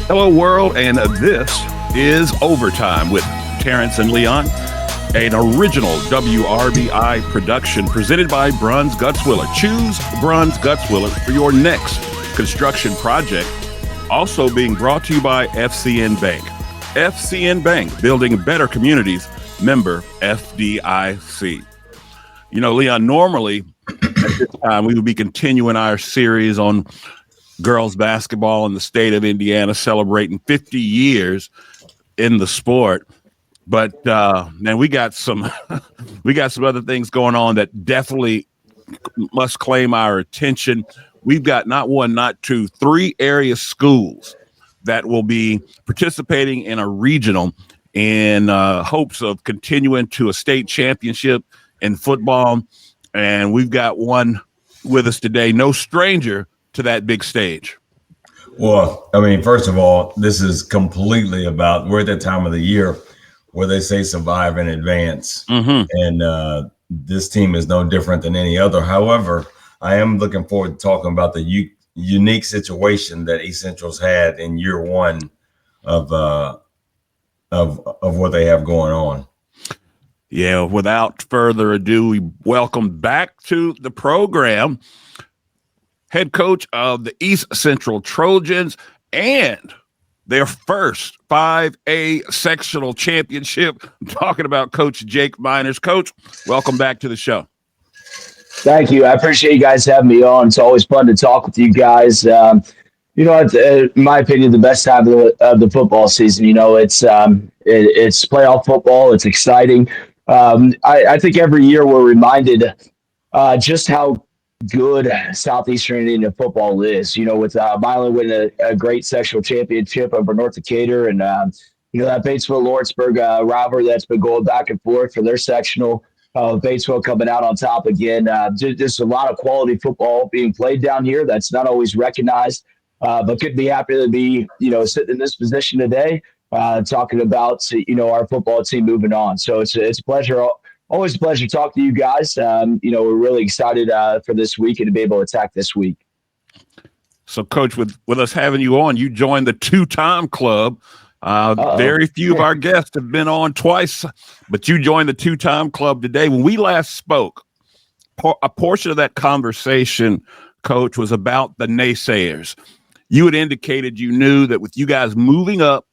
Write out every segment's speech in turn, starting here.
Hello, world, and this is Overtime with Terrence and Leon, an original WRBI production presented by Bruns Gutzwiller. Choose Bruns Gutzwiller for your next construction project. Also being brought to you by FCN Bank. FCN Bank, building better communities, member FDIC. You know, Leon, normally at this time we would be continuing our series on girls basketball in the state of Indiana, celebrating 50 years in the sport. But man, we got some other things going on that definitely must claim our attention. We've got not one, not two, three area schools that will be participating in a regional in hopes of continuing to a state championship in football. And we've got one with us today, no stranger to that big stage. Well, I mean, first of all, this is completely about, we're at that time of the year where they say survive in advance. Mm-hmm. And this team is no different than any other. However, I am looking forward to talking about the unique situation that East Central's had in year one of what they have going on. Yeah, without further ado, we welcome back to the program head coach of the East Central Trojans and their first 5A sectional championship. I'm talking about Coach Jake Miners. Coach, welcome back to the show. Thank you. I appreciate you guys having me on. It's always fun to talk with you guys. In my opinion, the best time of the football season. You know, it's playoff football. It's exciting. I think every year we're reminded just how good Southeastern Indiana football is. You know, with Milan winning a great sectional championship over North Decatur, and that Batesville-Lawrenceburg rivalry that's been going back and forth for their sectional. Batesville coming out on top again. Just a lot of quality football being played down here that's not always recognized, but could be happy to be, sitting in this position today, talking about, our football team moving on. So it's a pleasure. Always a pleasure talking to you guys. We're really excited for this week and to be able to attack this week. So, Coach, with us having you on, you joined the two-time club. Very few of our guests have been on twice, but you joined the two-time club today. When we last spoke, a portion of that conversation, Coach, was about the naysayers. You had indicated you knew that with you guys moving up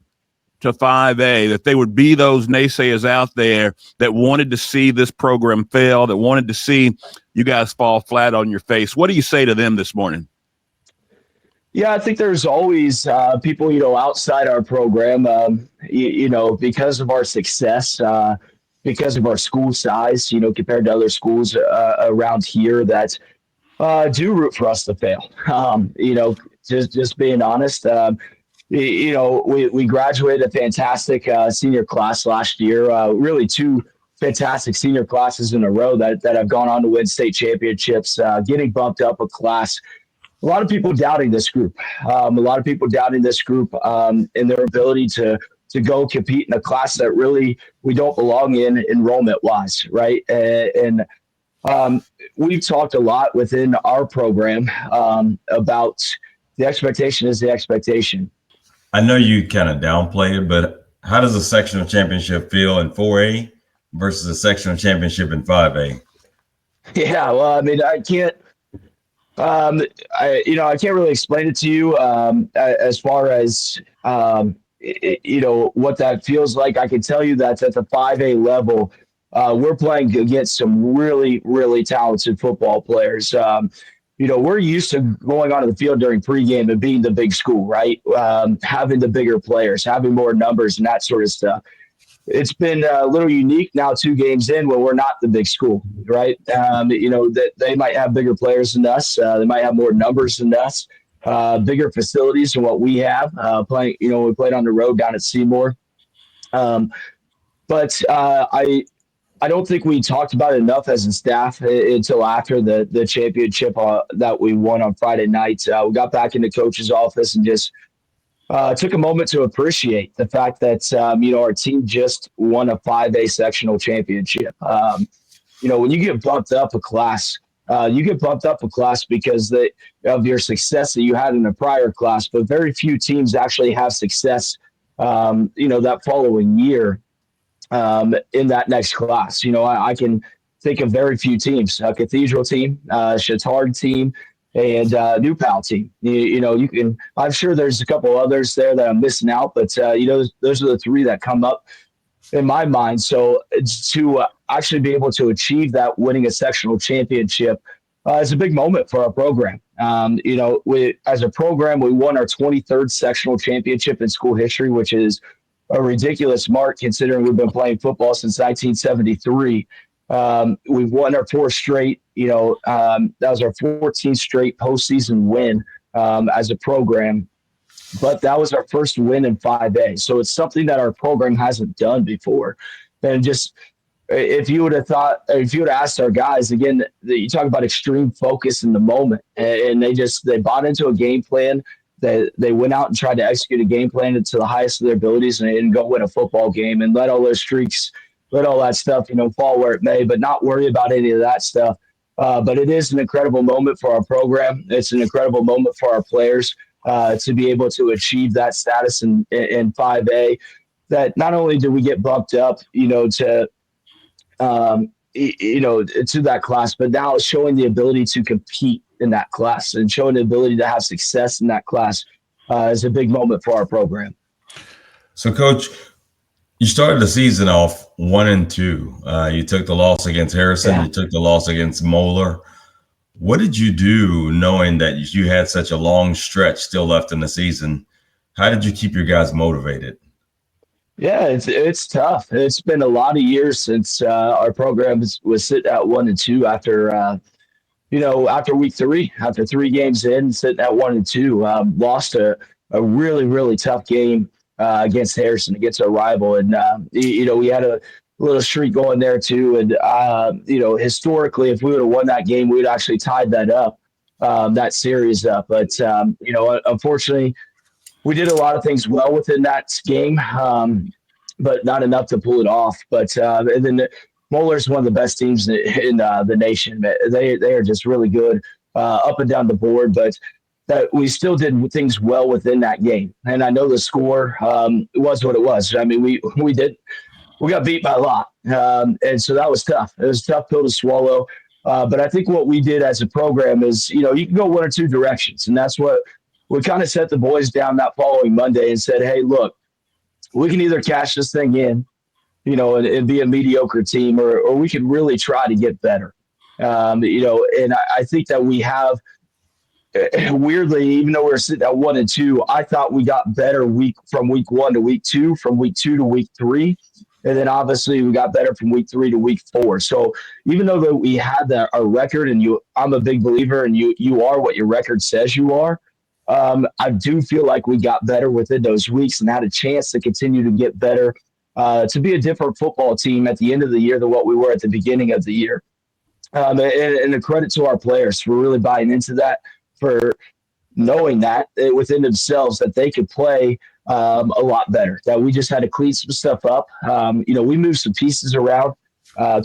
to 5A, that there would be those naysayers out there that wanted to see this program fail, that wanted to see you guys fall flat on your face. What do you say to them this morning? Yeah, I think there's always people, outside our program, because of our success, because of our school size, compared to other schools around here that do root for us to fail. Just being honest. We graduated a fantastic senior class last year, really two fantastic senior classes in a row that have gone on to win state championships, getting bumped up a class. A lot of people doubting this group, in their ability to go compete in a class that really we don't belong in enrollment-wise, right? And we've talked a lot within our program about the expectation is the expectation. I know you kind of downplay it, but how does a sectional championship feel in 4A versus a sectional championship in 5A? Yeah, well, I mean, I can't really explain it to you as far as what that feels like. I can tell you that at the 5A level, we're playing against some really, really talented football players. We're used to going onto the field during pregame and being the big school, right? Having the bigger players, having more numbers and that sort of stuff. It's been a little unique now 2 games in where we're not the big school, right? That they might have bigger players than us. They might have more numbers than us, bigger facilities than what we have. We played on the road down at Seymour. But I don't think we talked about it enough as a staff until after the championship that we won on Friday night. We got back into coach's office and just took a moment to appreciate the fact that, our team just won a 5A sectional championship. When you get bumped up a class you get bumped up a class because of your success that you had in a prior class, but very few teams actually have success, that following year in that next class. I can think of very few teams: a Cathedral team, Chatard team, and New Pal team. You can. I'm sure there's a couple others there that I'm missing out, but those are the three that come up in my mind. So to actually be able to achieve that, winning a sectional championship, is a big moment for our program. We as a program, we won our 23rd sectional championship in school history, which is a ridiculous mark considering we've been playing football since 1973. We've won our fourth straight. That was our 14th straight postseason win as a program, but that was our first win in 5A. So it's something that our program hasn't done before. And just if you would have asked our guys again, you talk about extreme focus in the moment, and they bought into a game plan. They went out and tried to execute a game plan to the highest of their abilities, and they didn't go win a football game and let all those streaks, let all that stuff, fall where it may, but not worry about any of that stuff. But it is an incredible moment for our program. It's an incredible moment for our players to be able to achieve that status in 5A. That not only do we get bumped up, to that class, but now it's showing the ability to compete in that class and showing the ability to have success in that class is a big moment for our program. So, Coach, you started the season off 1-2. You took the loss against Harrison. Yeah. You took the loss against Moeller. What did you do knowing that you had such a long stretch still left in the season? How did you keep your guys motivated? Yeah, it's tough. It's been a lot of years since our program was sitting at 1-2 after week 3, after 3 games in, sitting at 1-2. Lost a really, really tough game against Harrison, against our rival. And, we had a little streak going there too. And, historically, if we would have won that game, we would actually tied that up, that series up. But, unfortunately, we did a lot of things well within that game, but not enough to pull it off. But and then Moeller's one of the best teams in the nation. They are just really good up and down the board. But that we still did things well within that game. And I know the score was what it was. I mean, we got beat by a lot, and so that was tough. It was a tough pill to swallow. But I think what we did as a program is, you can go one or two directions, and that's what we kind of set the boys down that following Monday and said, hey, look, we can either cash this thing in, and be a mediocre team, or we can really try to get better. And I think that we have, weirdly, even though we're sitting at 1-2, I thought we got better from week 1 to week 2, from week 2 to week 3. And then obviously we got better from week 3 to week 4. So even though that we had our record, and I'm a big believer, and you are what your record says you are, I do feel like we got better within those weeks and had a chance to continue to get better, to be a different football team at the end of the year than what we were at the beginning of the year. And a credit to our players for really buying into that, for knowing that within themselves that they could play a lot better, that we just had to clean some stuff up. We moved some pieces around.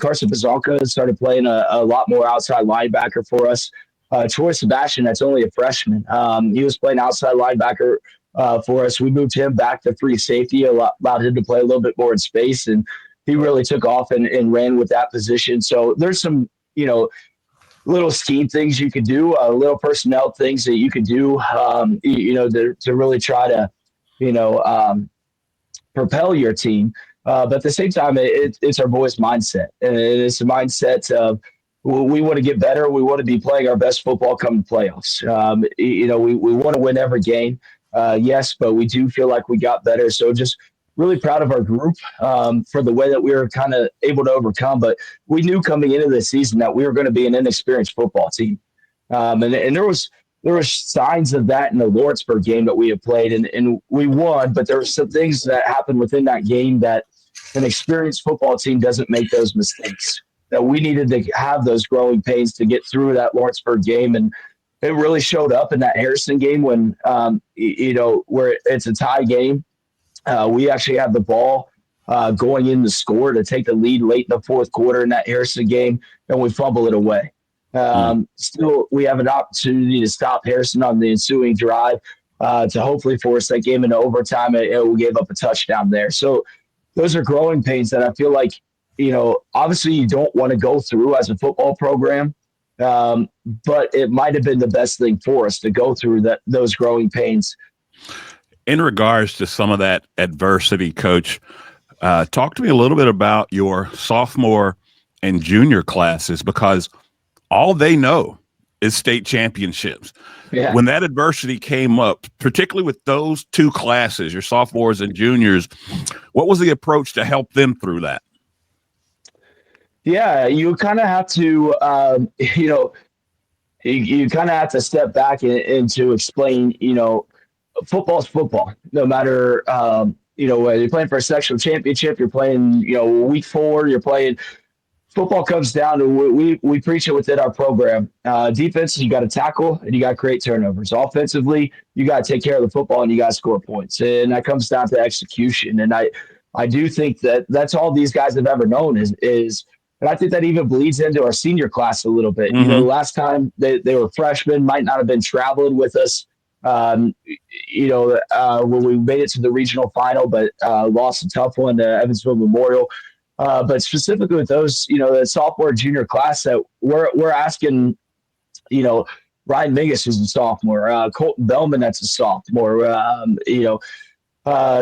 Carson Pazanka started playing a lot more outside linebacker for us. Troy Sebastian, that's only a freshman. He was playing outside linebacker for us. We moved him back to free safety, allowed him to play a little bit more in space, and he really took off and ran with that position. So there's some, little scheme things you could do, little personnel things that you could do, to really try to, propel your team. But at the same time, it's our boys' mindset. And it's a mindset of, we want to get better. We want to be playing our best football come playoffs. We want to win every game. Yes, but we do feel like we got better. So just really proud of our group for the way that we were kind of able to overcome. But we knew coming into the season that we were going to be an inexperienced football team. And there was signs of that in the Lawrenceburg game that we had played, and we won. But there were some things that happened within that game that an experienced football team doesn't make those mistakes. That we needed to have those growing pains to get through that Lawrenceburg game. And it really showed up in that Harrison game when, where it's a tie game. We actually had the ball going in the score to take the lead late in the fourth quarter in that Harrison game, and we fumble it away. Still, we have an opportunity to stop Harrison on the ensuing drive to hopefully force that game into overtime, and we'll give up a touchdown there. So those are growing pains that I feel like, obviously you don't want to go through as a football program, but it might have been the best thing for us to go through those growing pains. In regards to some of that adversity, Coach, talk to me a little bit about your sophomore and junior classes, because all they know is state championships. Yeah. When that adversity came up, particularly with those two classes, your sophomores and juniors, what was the approach to help them through that? Yeah, you kind of have to, you kind of have to step back and to explain, football's football. No matter, whether you're playing for a sectional championship, you're playing, week 4, you're playing. Football comes down to we preach it within our program. Defense, you got to tackle and you got to create turnovers. Offensively, you got to take care of the football and you got to score points. And that comes down to execution. And I do think that's all these guys have ever known is and I think that even bleeds into our senior class a little bit. Mm-hmm. Last time they were freshmen, might not have been traveling with us. When we made it to the regional final, but lost a tough one to Evansville Memorial. But specifically with those, the sophomore junior class that we're asking, Ryan Mingus, who's a sophomore, Colton Bellman, that's a sophomore,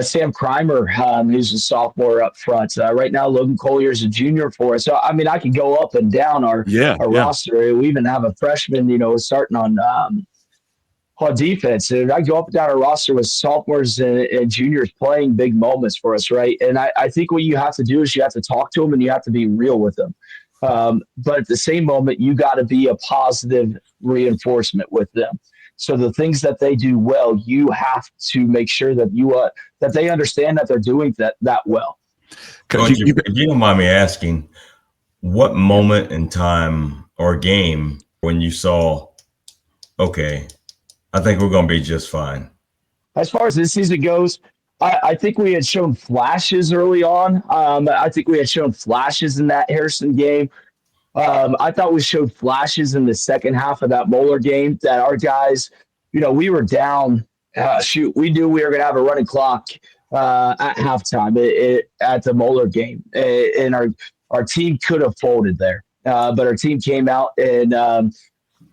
Sam Crimer, who's a sophomore up front. Right now, Logan Collier is a junior for us. So, I mean, I can go up and down our roster. We even have a freshman, starting on defense. And I go up and down our roster with sophomores and juniors playing big moments for us, right? And I think what you have to do is you have to talk to them and you have to be real with them. But at the same moment, you got to be a positive reinforcement with them. So the things that they do well, you have to make sure that that they understand that they're doing that well. Coach, if you don't mind me asking, what moment in time or game when you saw, okay, I think we're going to be just fine? As far as this season goes, I think we had shown flashes early on. I think we had shown flashes in that Harrison game. I thought we showed flashes in the second half of that Moeller game that our guys, we were down. We knew we were going to have a running clock at halftime at the Moeller game. And our team could have folded there. But our team came out and,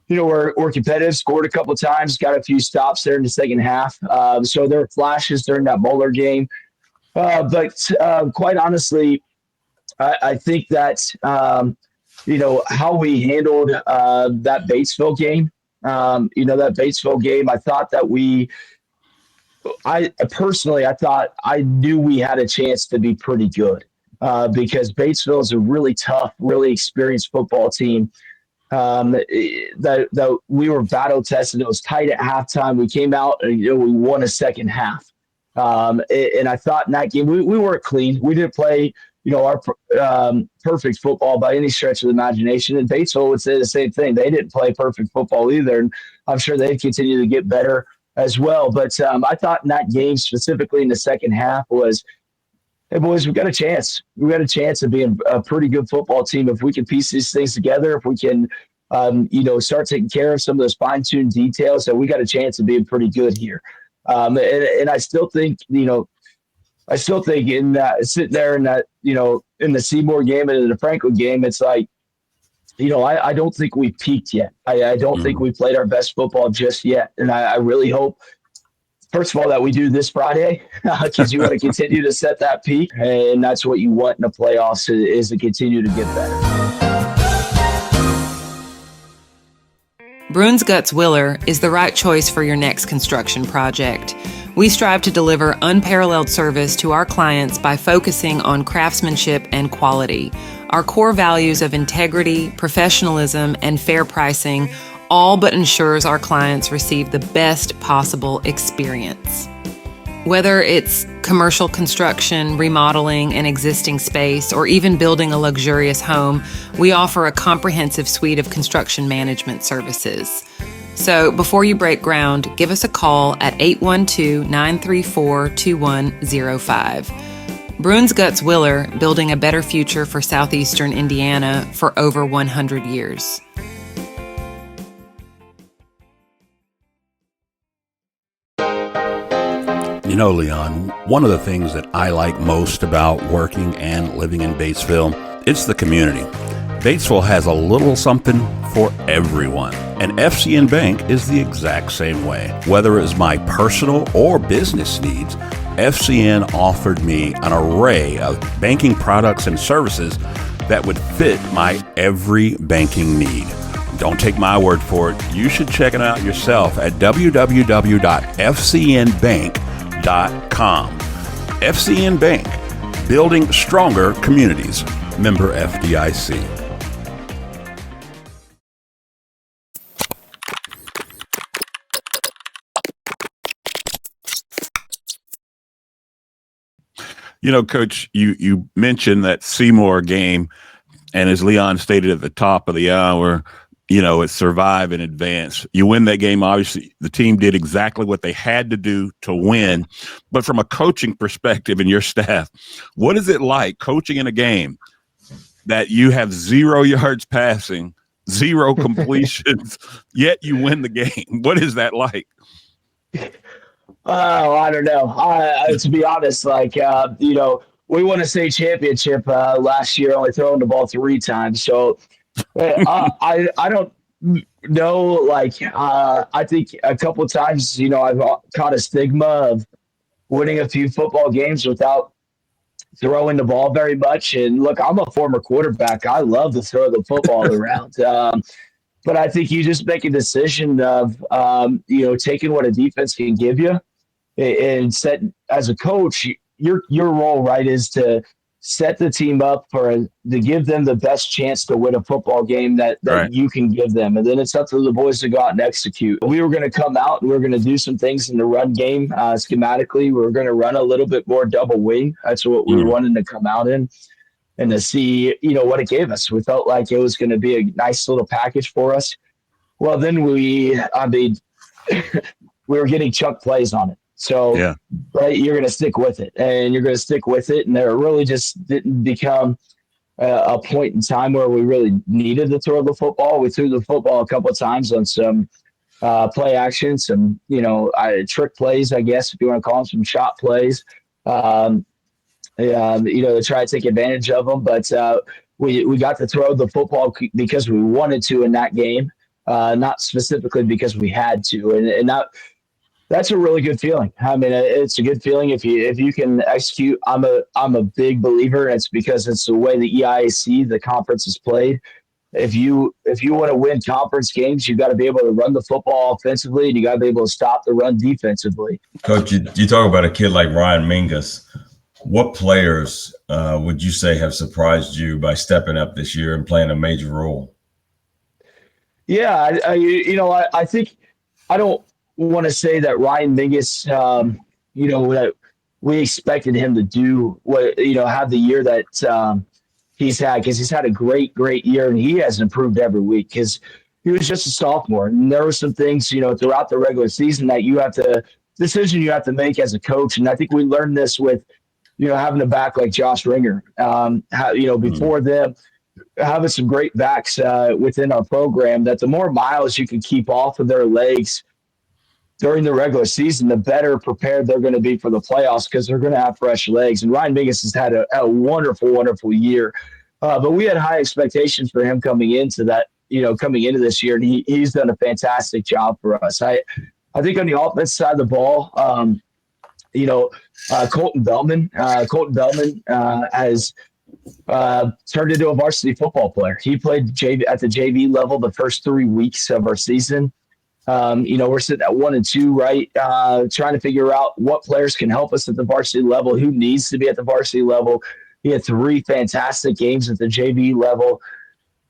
we're competitive, scored a couple of times, got a few stops there in the second half. So there were flashes during that Moeller game. But quite honestly, I think that, how we handled that Batesville game, I thought that I knew we had a chance to be pretty good because Batesville is a really tough, really experienced football team. That we were battle tested. It was tight at halftime. We came out and we won a second half. And I thought in that game we weren't clean. We didn't play our perfect football by any stretch of the imagination. And Batesville would say the same thing. They didn't play perfect football either, and I'm sure they'd continue to get better as well. But I thought in that game specifically in the second half was, hey, boys, we've got a chance. We've got a chance of being a pretty good football team if we can piece these things together, if we can, start taking care of some of those fine-tuned details, that we got a chance of being pretty good here. And I still think, in that, sitting there in that, in the Seymour game and in the Franklin game, it's like, I don't think we peaked yet. I don't think we played our best football just yet. And I really hope, first of all, that we do this Friday, because you want to continue to set that peak, and that's what you want in the playoffs is to continue to get better. Bruins Guts Willer is the right choice for your next construction project. We strive to deliver unparalleled service to our clients by focusing on craftsmanship and quality. Our core values of integrity, professionalism, and fair pricing all but ensures our clients receive the best possible experience. Whether it's commercial construction, remodeling an existing space, or even building a luxurious home, we offer a comprehensive suite of construction management services. So before you break ground, give us a call at 812-934-2105. Bruins Guts Willer, building a better future for southeastern Indiana for over 100 years. You know, Leon, one of the things that I like most about working and living in Batesville, it's the community. Batesville has a little something for everyone, and FCN Bank is the exact same way. Whether it's my personal or business needs, FCN offered me an array of banking products and services that would fit my every banking need. Don't take my word for it. You should check it out yourself at www.fcnbank.com. FCN Bank, building stronger communities. Member FDIC. You know, Coach, you mentioned that Seymour game, and as Leon stated at the top of the hour, you know, it's survive and advance. You win that game. Obviously, the team did exactly what they had to do to win. But from a coaching perspective and your staff, what is it like coaching in a game that you have 0 yards passing, 0 completions, yet you win the game? What is that like? Oh, I don't know. To be honest, like, you know, we won a state championship last year, only throwing the ball 3 times. So I don't know. Like, I think a couple of times, you know, I've caught a stigma of winning a few football games without throwing the ball very much. And look, I'm a former quarterback. I love to throw the football around. But I think you just make a decision of, you know, taking what a defense can give you and set as a coach, your role, right, is to set the team up to give them the best chance to win a football game that right. You can give them. And then it's up to the boys to go out and execute. We were going to come out and we were going to do some things in the run game schematically. We were going to run a little bit more double wing. That's what we wanted to come out in. And to see, you know, what it gave us. We felt like it was going to be a nice little package for us. Well, then we were getting chuck plays on it. So, yeah. Right, you're going to stick with it. And you're going to stick with it. And there really just didn't become a point in time where we really needed to throw the football. We threw the football a couple of times on some play action, some, you know, trick plays, I guess, if you want to call them, some shot plays. You know, to try to take advantage of them. But we got to throw the football because we wanted to in that game, not specifically because we had to. And that's a really good feeling. I mean, it's a good feeling if you can execute. I'm a big believer. And it's because it's the way the EIAC, the conference, is played. If you want to win conference games, you got to be able to run the football offensively, and you got to be able to stop the run defensively. Coach, you talk about a kid like Ryan Mingus. What players would you say have surprised you by stepping up this year and playing a major role? Yeah, I think I don't want to say that Ryan Mingus, you know, that we expected him to do what, you know, have the year that he's had, because he's had a great year, and he has improved every week because he was just a sophomore. And there were some things, you know, throughout the regular season that you have to make as a coach. And I think we learned this with, you know, having a back like Josh Ringer, you know, before them, having some great backs within our program, that the more miles you can keep off of their legs during the regular season, the better prepared they're going to be for the playoffs, because they're going to have fresh legs. And Ryan Mingus has had a wonderful year. But we had high expectations for him coming into this year, and he's done a fantastic job for us. I think on the offense side of the ball, you know, Colton Bellman has turned into a varsity football player. He played at the JV level the first 3 weeks of our season. You know, we're sitting at 1 and 2, right? Trying to figure out what players can help us at the varsity level, who needs to be at the varsity level. He had 3 fantastic games at the JV level,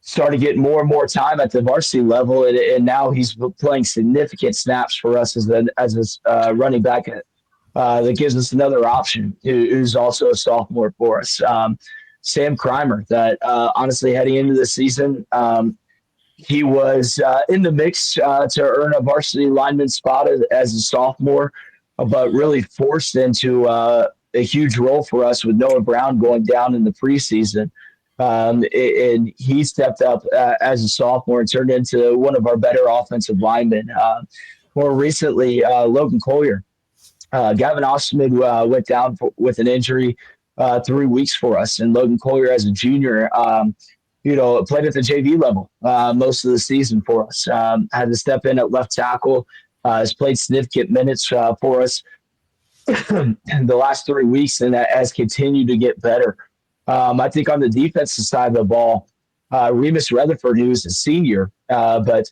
started getting more and more time at the varsity level, and now he's playing significant snaps for us as a running back. That gives us another option, who's also a sophomore for us. Sam Crimer, that honestly, heading into the season, he was in the mix to earn a varsity lineman spot as a sophomore, but really forced into a huge role for us with Noah Brown going down in the preseason. And he stepped up as a sophomore and turned into one of our better offensive linemen. More recently, Logan Collier Gavin Osmond went down with an injury 3 weeks for us, and Logan Collier as a junior, played at the JV level most of the season for us. Had to step in at left tackle. Has played significant minutes for us the last 3 weeks, and that has continued to get better. I think on the defensive side of the ball, Remus Rutherford, who's a senior, but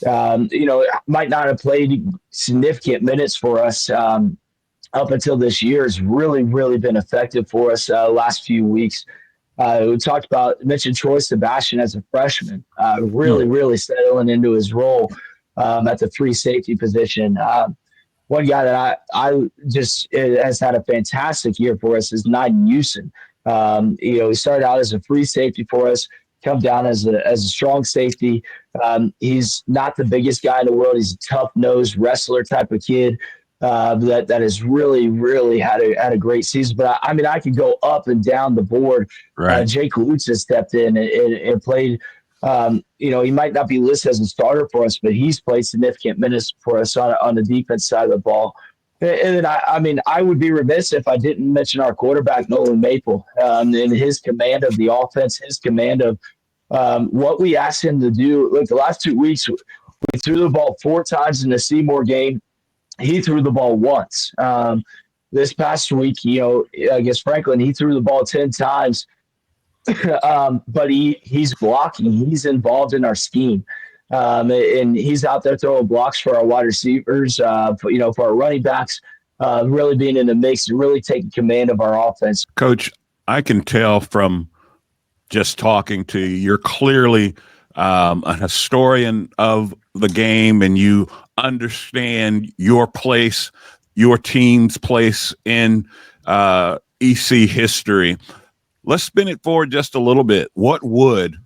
might not have played significant minutes for us up until this year, has really, really been effective for us last few weeks. We mentioned Troy Sebastian as a freshman, really settling into his role at the free safety position. One guy that I just has had a fantastic year for us is Nyden Houston. He started out as a free safety for us, come down as a strong safety. He's not the biggest guy in the world. He's a tough-nosed wrestler type of kid that has really had a great season. But I could go up and down the board. Right. Jake Lutz has stepped in and played. He might not be listed as a starter for us, but he's played significant minutes for us on the defense side of the ball. And then I would be remiss if I didn't mention our quarterback, Nolan Maple, and his command of the offense, his command of what we asked him to do. Look, the last 2 weeks, we threw the ball 4 times in the Seymour game. He threw the ball once. This past week, against Franklin, he threw the ball 10 times. But he's blocking. He's involved in our scheme. And he's out there throwing blocks for our wide receivers, for our running backs, really being in the mix and really taking command of our offense. Coach, I can tell from just talking to you, you're clearly a historian of the game, and you understand your place, your team's place in EC history. Let's spin it forward just a little bit. What would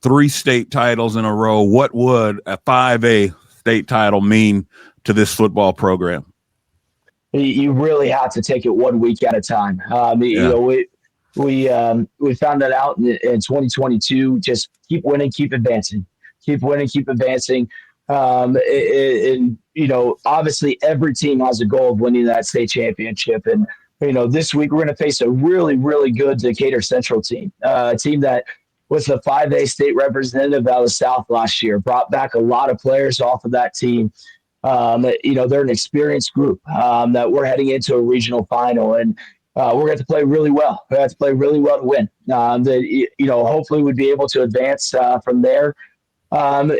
3 state titles in a row, what would a 5A state title mean to this football program? You really have to take it 1 week at a time. We found that out in 2022. Just keep winning, keep advancing. Keep winning, keep advancing. Obviously every team has a goal of winning that state championship. And, this week we're going to face a really, really good Decatur Central team, a team that was the 5A state representative out of the South last year, brought back a lot of players off of that team. They're an experienced group that we're heading into a regional final, and we're going to play really well. We have to play really well to win. Hopefully we'd be able to advance from there. Then,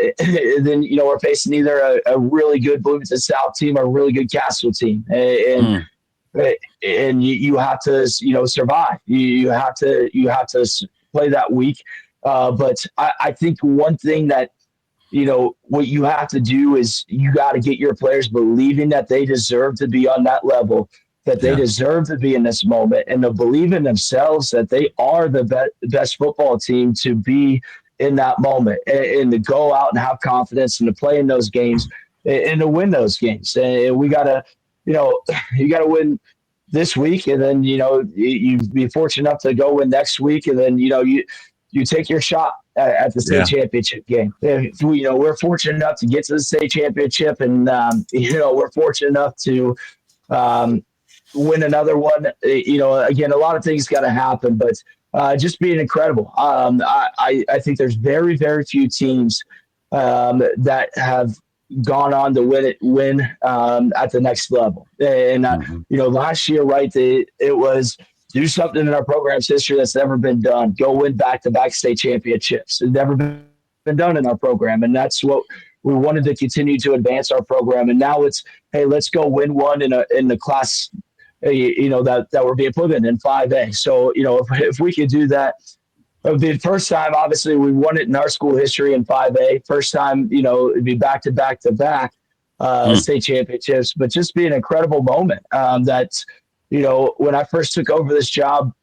we're facing either a really good Bloomington South team or a really good Castle team. And you have to, survive. You have to play that week. But I think one thing that, what you have to do is you got to get your players believing that they deserve to be on that level, that they deserve to be in this moment, and to believe in themselves that they are the best football team to be in that moment, and to go out and have confidence and to play in those games and to win those games. And we got to, you got to win this week, and then, you be fortunate enough to go win next week, and then, you take your shot at the state championship game. We're fortunate enough to get to the state championship, and, we're fortunate enough to win another one. Again, a lot of things got to happen, but just being incredible. I think there's very, very few teams that have gone on to win at the next level. And, last year, right, it was do something in our program's history that's never been done. Go win back-to-back state championships. It's never been done in our program, and that's what we wanted to continue to advance our program. And now it's, hey, let's go win one in the class, that we're being put in 5A. So, if we could do that, it would be the first time, obviously, we won it in our school history in 5A. First time, it'd be back-to-back-to-back state championships, but just be an incredible moment that, when I first took over this job,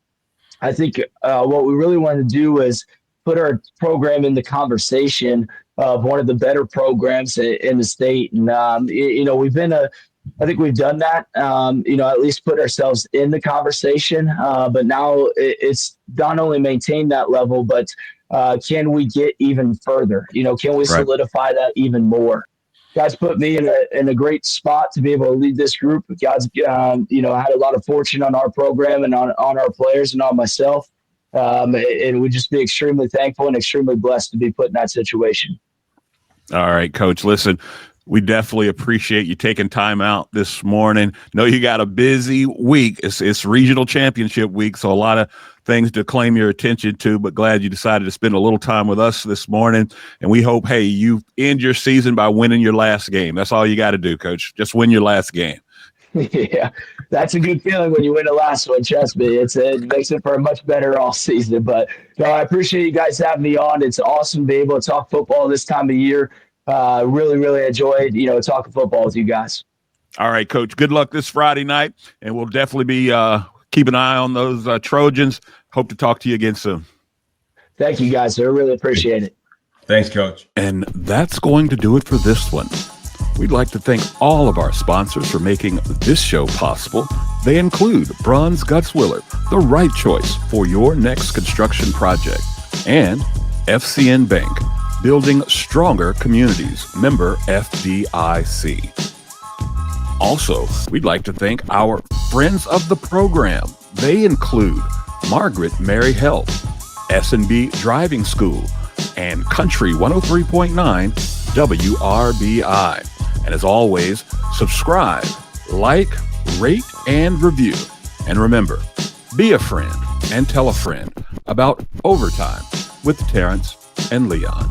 I think what we really wanted to do was put our program in the conversation of one of the better programs in the state. And, I think we've done that, at least put ourselves in the conversation. But now it's not only maintain that level, but can we get even further? Can we solidify that even more? Guys put me in a great spot to be able to lead this group. Guys, I had a lot of fortune on our program and on our players and on myself. And we'd just be extremely thankful and extremely blessed to be put in that situation. All right, Coach, listen, we definitely appreciate you taking time out this morning. Know you got a busy week. It's regional championship week, so a lot of things to claim your attention to, but glad you decided to spend a little time with us this morning. And we hope, hey, you end your season by winning your last game. That's all you got to do, Coach. Just win your last game. Yeah, that's a good feeling when you win the last one. Trust me, it makes it for a much better all season. But no, I appreciate you guys having me on. It's awesome to be able to talk football this time of year. Really, really enjoyed talking football with you guys. All right, Coach. Good luck this Friday night, and we'll definitely be keep an eye on those Trojans. Hope to talk to you again soon. Thank you, guys. I really appreciate it. Thanks, Coach. And that's going to do it for this one. We'd like to thank all of our sponsors for making this show possible. They include Bruns Gutzwiller, the right choice for your next construction project, and FCN Bank, building stronger communities, member FDIC. Also, we'd like to thank our friends of the program. They include Margaret Mary Health, S&B Driving School, and Country 103.9 WRBI. And as always, subscribe, like, rate, and review. And remember, be a friend and tell a friend about Overtime with Terrence and Leon.